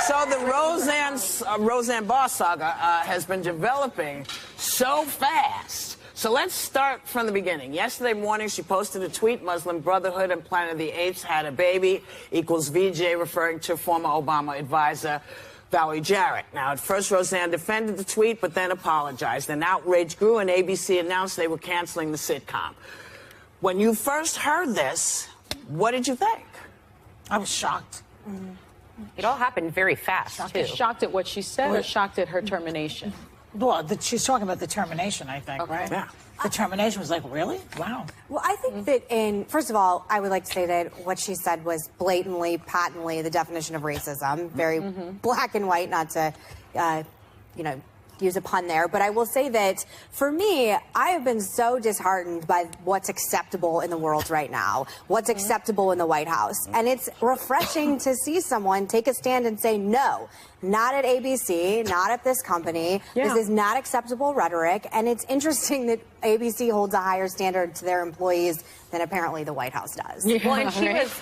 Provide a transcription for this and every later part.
So the Roseanne Barr saga has been developing so fast. So let's start from the beginning. Yesterday morning, she posted a tweet, Muslim Brotherhood and Planet of the Apes had a baby, equals VJ, referring to former Obama advisor Valerie Jarrett. Now, at first, Roseanne defended the tweet, but then apologized. Then outrage grew, and ABC announced they were canceling the sitcom. When you first heard this, what did you think? I was shocked. It all happened very fast, too. Shocked at what she said or shocked at her termination? Well, she's talking about the termination, I think, right? Yeah. The termination was like, really? Wow. Well, I think that first of all, I would like to say that what she said was blatantly, patently the definition of racism. Very black and white, not to, use a pun there. But I will say that for me, I have been so disheartened by what's acceptable in the world right now, what's acceptable in the White House. And it's refreshing to see someone take a stand and say, no, not at ABC, not at this company. This is not acceptable rhetoric. And it's interesting that ABC holds a higher standard to their employees than apparently the White House does. Well, and she was...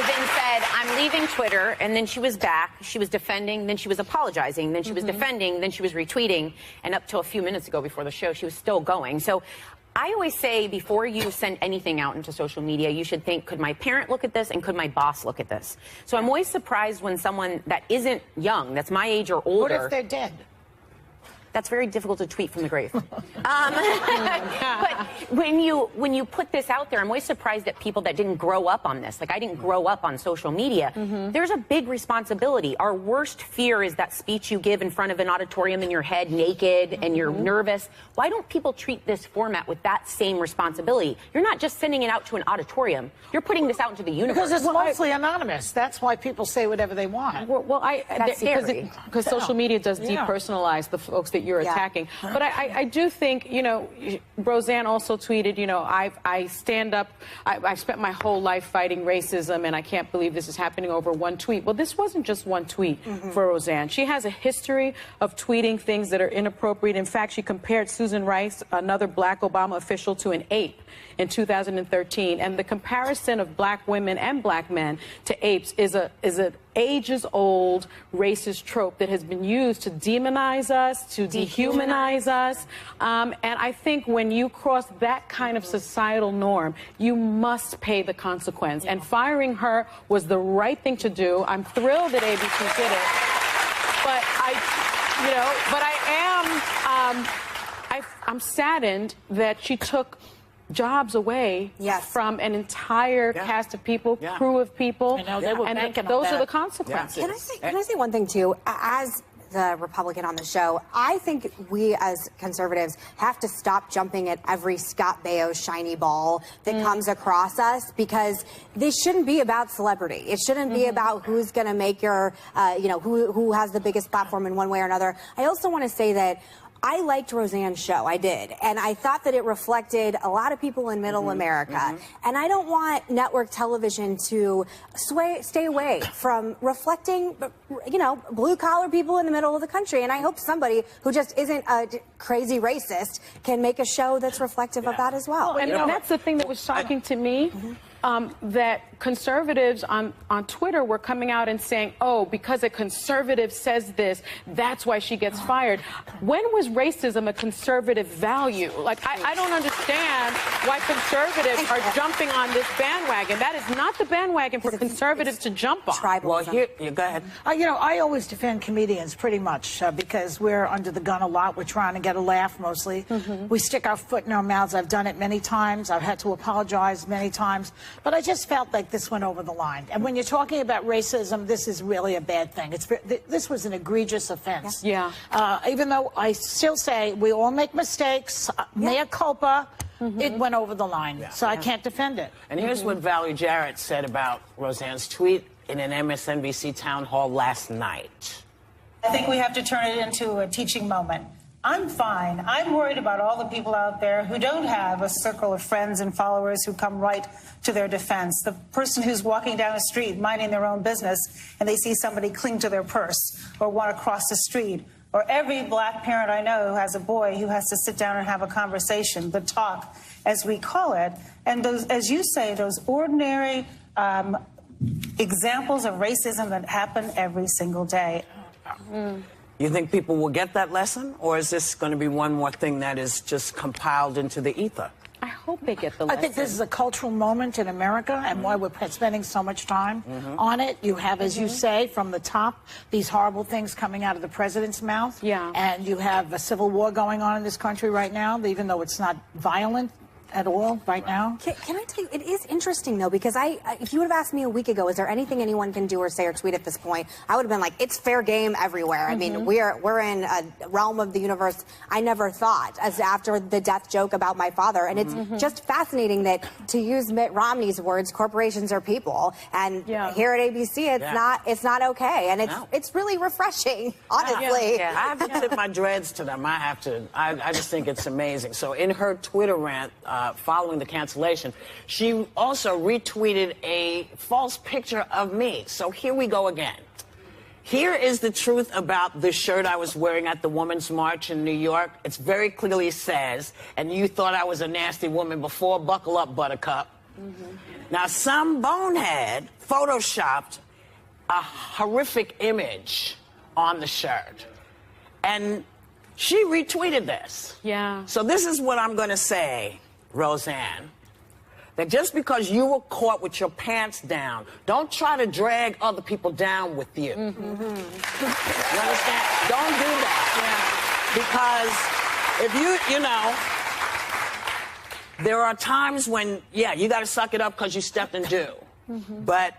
then said, I'm leaving Twitter, and then she was back. She was defending, then she was apologizing, then she was defending, then she was retweeting, and up till a few minutes ago before the show, she was still going. So I always say before you send anything out into social media, you should think, could my parent look at this and could my boss look at this? So I'm always surprised when someone that isn't young, that's my age or older... What if they're dead? That's very difficult to tweet from the grave. But when you put this out there, I'm always surprised at people that didn't grow up on this. Like, I didn't grow up on social media. There's a big responsibility. Our worst fear is that speech you give in front of an auditorium in your head naked and you're nervous. Why don't people treat this format with that same responsibility? You're not just sending it out to an auditorium. You're putting this out into the universe. Because it's mostly anonymous. That's why people say whatever they want. Because social media does depersonalize the folks that you're attacking. But I do think, Roseanne also tweeted, I stand up, I spent my whole life fighting racism, and I can't believe this is happening over one tweet. Well, this wasn't just one tweet for Roseanne. She has a history of tweeting things that are inappropriate. In fact, she compared Susan Rice, another black Obama official, to an ape in 2013. And the comparison of black women and black men to apes is an ages-old racist trope that has been used to demonize us, to dehumanize us. And I think when you cross that kind of societal norm, you must pay the consequence. And firing her was the right thing to do. I'm thrilled that ABC did it. But I'm saddened that she took jobs away from an entire cast of people, crew of people, and those are the consequences. Can I say one thing, too? As the Republican on the show, I think we as conservatives have to stop jumping at every Scott Baio shiny ball that comes across us, because this shouldn't be about celebrity. It shouldn't be about who's going to make your, who has the biggest platform in one way or another. I also want to say that I liked Roseanne's show. I did. And I thought that it reflected a lot of people in middle America. And I don't want network television to stay away from reflecting, blue-collar people in the middle of the country. And I hope somebody who just isn't a crazy racist can make a show that's reflective of that as well. And that's the thing that was shocking to me. That conservatives on Twitter were coming out and saying, oh, because a conservative says this, that's why she gets fired. When was racism a conservative value? Like, I don't understand why conservatives are jumping on this bandwagon. That is not the bandwagon for conservatives to jump on. Well, here, go ahead. I always defend comedians pretty much because we're under the gun a lot. We're trying to get a laugh mostly. We stick our foot in our mouths. I've done it many times. I've had to apologize many times. But I just felt like this went over the line. And when you're talking about racism, this is really a bad thing. This was an egregious offense. Even though I still say we all make mistakes, mea culpa, it went over the line. So I can't defend it. And here's what Valerie Jarrett said about Roseanne's tweet in an MSNBC town hall last night. I think we have to turn it into a teaching moment. I'm fine. I'm worried about all the people out there who don't have a circle of friends and followers who come right to their defense. The person who's walking down the street minding their own business and they see somebody cling to their purse or want to cross the street. Or every black parent I know who has a boy who has to sit down and have a conversation, the talk, as we call it. And those, as you say, those ordinary examples of racism that happen every single day. You think people will get that lesson, or is this going to be one more thing that is just compiled into the ether? I hope they get the I lesson. think this is a cultural moment in America, and why we're spending so much time on it. You have, as you say, from the top, these horrible things coming out of the president's mouth. Yeah. And you have a civil war going on in this country right now, even though it's not violent at all right now. Can I tell you, it is interesting, though, because if you would have asked me a week ago, is there anything anyone can do or say or tweet at this point, I would have been like, it's fair game everywhere. I mean, we're in a realm of the universe I never thought, as after the death joke about my father. And it's just fascinating that, to use Mitt Romney's words, corporations are people. And here at ABC, it's not okay. And it's really refreshing, honestly. I have to tip my dreads to them. I just think it's amazing. So in her Twitter rant, following the cancellation, she also retweeted a false picture of me. So here we go again. Here is the truth about the shirt I was wearing at the Women's March in New York. It very clearly says, and you thought I was a nasty woman before, buckle up, buttercup. Now, some bonehead photoshopped a horrific image on the shirt. And she retweeted this. Yeah. So this is what I'm going to say, Roseanne, that just because you were caught with your pants down, don't try to drag other people down with you. You understand? Don't do that. Because if there are times when, you got to suck it up because you stepped in dew. But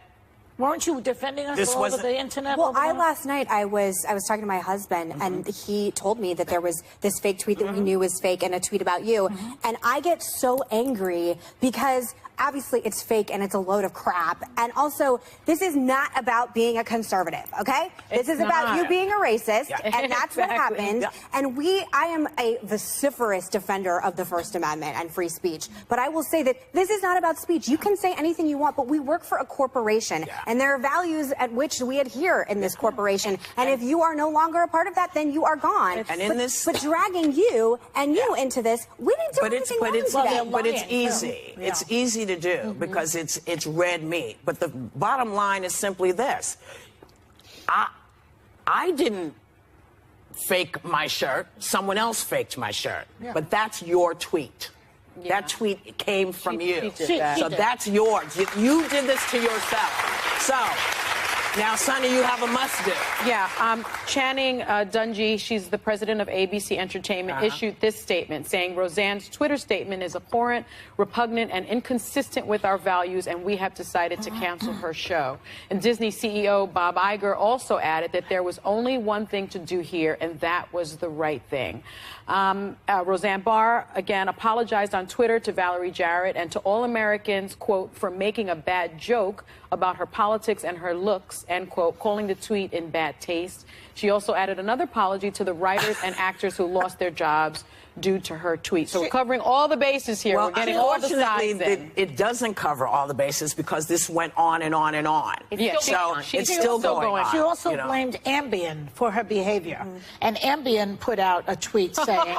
Weren't you defending us all over the internet? Well, last night I was talking to my husband, and he told me that there was this fake tweet that we knew was fake, and a tweet about you. And I get so angry because obviously it's fake and it's a load of crap. And also, this is not about being a conservative, okay? This is about you being a racist, and that's what happened. And I am a vociferous defender of the First Amendment and free speech. But I will say that this is not about speech. You can say anything you want, but we work for a corporation, and there are values at which we adhere in this corporation. And if you are no longer a part of that, then you are gone. And in this, but dragging you and you into this, we didn't do anything wrong today. But it's easy. It's easy to do because it's red meat. But the bottom line is simply this: I didn't fake my shirt. Someone else faked my shirt. But that's your tweet. That tweet came from you. So that's yours. You did this to yourself. So now, Sonny, you have a must-do. Yeah, Channing Dungey, she's the president of ABC Entertainment, issued this statement saying Roseanne's Twitter statement is abhorrent, repugnant, and inconsistent with our values, and we have decided to cancel her show. And Disney CEO Bob Iger also added that there was only one thing to do here, and that was the right thing. Roseanne Barr, again, apologized on Twitter to Valerie Jarrett and to all Americans, quote, for making a bad joke about her politics and her looks, end quote, calling the tweet in bad taste. She also added another apology to the writers and actors who lost their jobs due to her tweet. So we're covering all the bases here. Well, we're getting all the sides in. It doesn't cover all the bases because this went on and on and on. It's still going on. She also blamed Ambien for her behavior. And Ambien put out a tweet saying...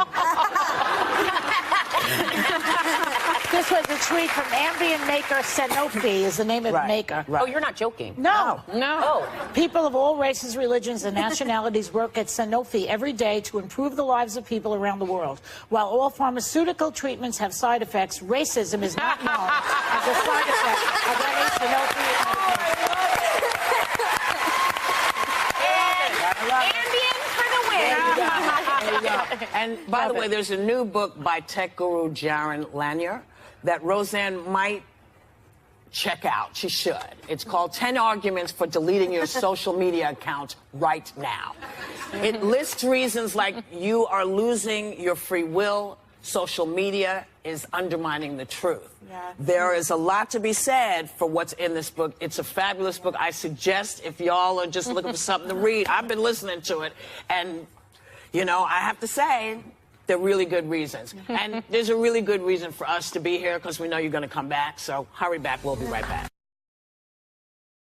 This was a tweet from Ambien maker Sanofi, is the name of the maker. Oh, you're not joking. No. No. People of all races, religions, and nationalities work at Sanofi every day to improve the lives of people around the world. While all pharmaceutical treatments have side effects, racism is not known as a side effect of any Sanofi Ambien for the win. And by the way, there's a new book by tech guru Jaron Lanier that Roseanne might check out. She should. It's called 10 Arguments for Deleting Your Social Media Account Right Now. It lists reasons like you are losing your free will, social media is undermining the truth. There is a lot to be said for what's in this book. It's a fabulous book. I suggest if y'all are just looking for something to read, I've been listening to it, and I have to say, they're really good reasons. And there's a really good reason for us to be here because we know you're going to come back. So hurry back. We'll be right back.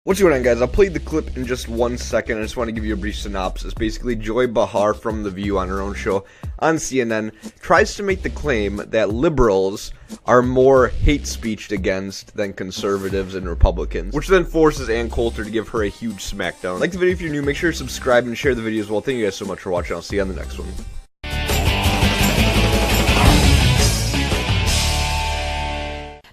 What's going on, guys? I'll play the clip in just 1 second. I just want to give you a brief synopsis. Basically, Joy Behar from The View on her own show on CNN tries to make the claim that liberals are more hate speeched against than conservatives and Republicans, which then forces Ann Coulter to give her a huge smackdown. Like the video if you're new, make sure to subscribe and share the video as well. Thank you guys so much for watching. I'll see you on the next one.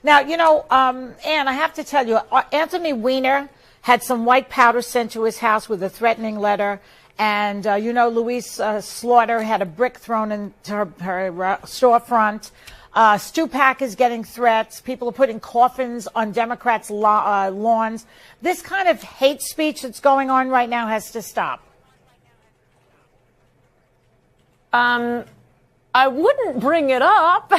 Now, you know, Ann, I have to tell you, Anthony Weiner had some white powder sent to his house with a threatening letter. And, you know, Louise Slaughter had a brick thrown into her storefront. Stupak is getting threats. People are putting coffins on Democrats' lawns. This kind of hate speech that's going on right now has to stop. I wouldn't bring it up,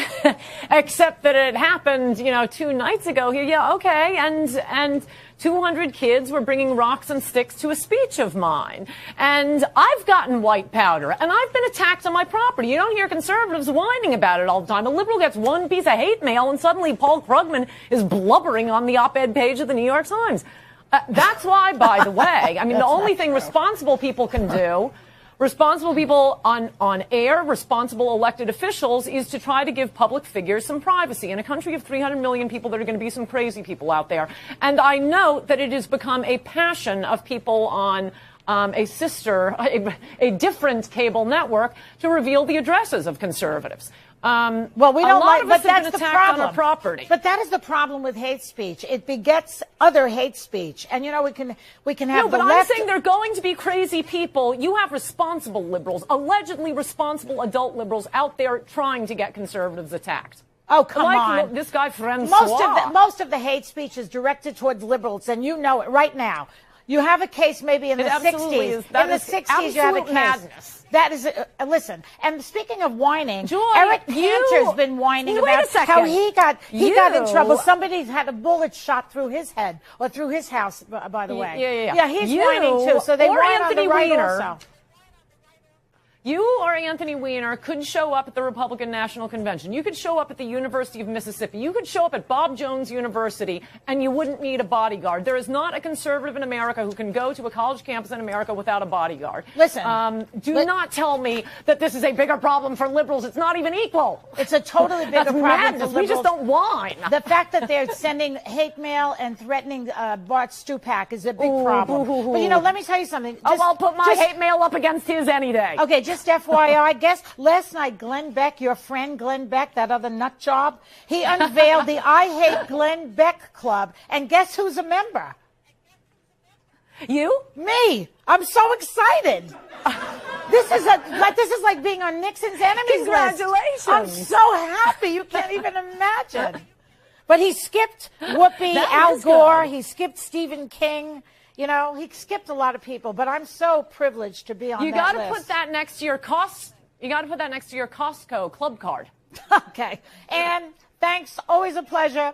except that it happened, you know, 2 nights ago here. Yeah, okay. And 200 kids were bringing rocks and sticks to a speech of mine. And I've gotten white powder, and I've been attacked on my property. You don't hear conservatives whining about it all the time. A liberal gets one piece of hate mail, and suddenly Paul Krugman is blubbering on the op-ed page of the New York Times. That's why, by the way, I mean, the only thing responsible people can do, responsible people on air, responsible elected officials, is to try to give public figures some privacy. In a country of 300 million people, there are going to be some crazy people out there. And I know that it has become a passion of people on a different cable network to reveal the addresses of conservatives. Well, we don't like, but that's the problem. On our property. But that is the problem with hate speech. It begets other hate speech, and you know we can have. No, but I'm saying they're going to be crazy people. You have responsible liberals, allegedly responsible adult liberals out there trying to get conservatives attacked. Oh, come on! This guy Francois. Most of the hate speech is directed towards liberals, and you know it right now. You have a case maybe in the 60s. In the 60s, you have a case. Madness. That is, listen, and speaking of whining, Joy, Eric Cantor's been whining about how he got in trouble. Somebody had a bullet shot through his head or through his house, by the way. Yeah, he's whining too, so they whine on the right also. You or Anthony Weiner could show up at the Republican National Convention. You could show up at the University of Mississippi. You could show up at Bob Jones University, and you wouldn't need a bodyguard. There is not a conservative in America who can go to a college campus in America without a bodyguard. Listen. Do not tell me that this is a bigger problem for liberals. It's not even equal. It's a totally bigger problem madness. for liberals. We just don't whine. The fact that they're sending hate mail and threatening Bart Stupak is a big problem. But, you know, let me tell you something. I'll put my hate mail up against his any day. Okay, just FYI, guess last night Glenn Beck, your friend Glenn Beck, that other nut job, he unveiled the I Hate Glenn Beck Club, and guess who's a member? You? Me. I'm so excited. This is like being on Nixon's enemies list. Congratulations. I'm so happy. You can't even imagine. But he skipped Whoopi, Al Gore. He skipped Stephen King. You know, he skipped a lot of people, but I'm so privileged to be on that list. You got to put that next to your You got to put that next to your Costco club card. Okay. And thanks. Always a pleasure.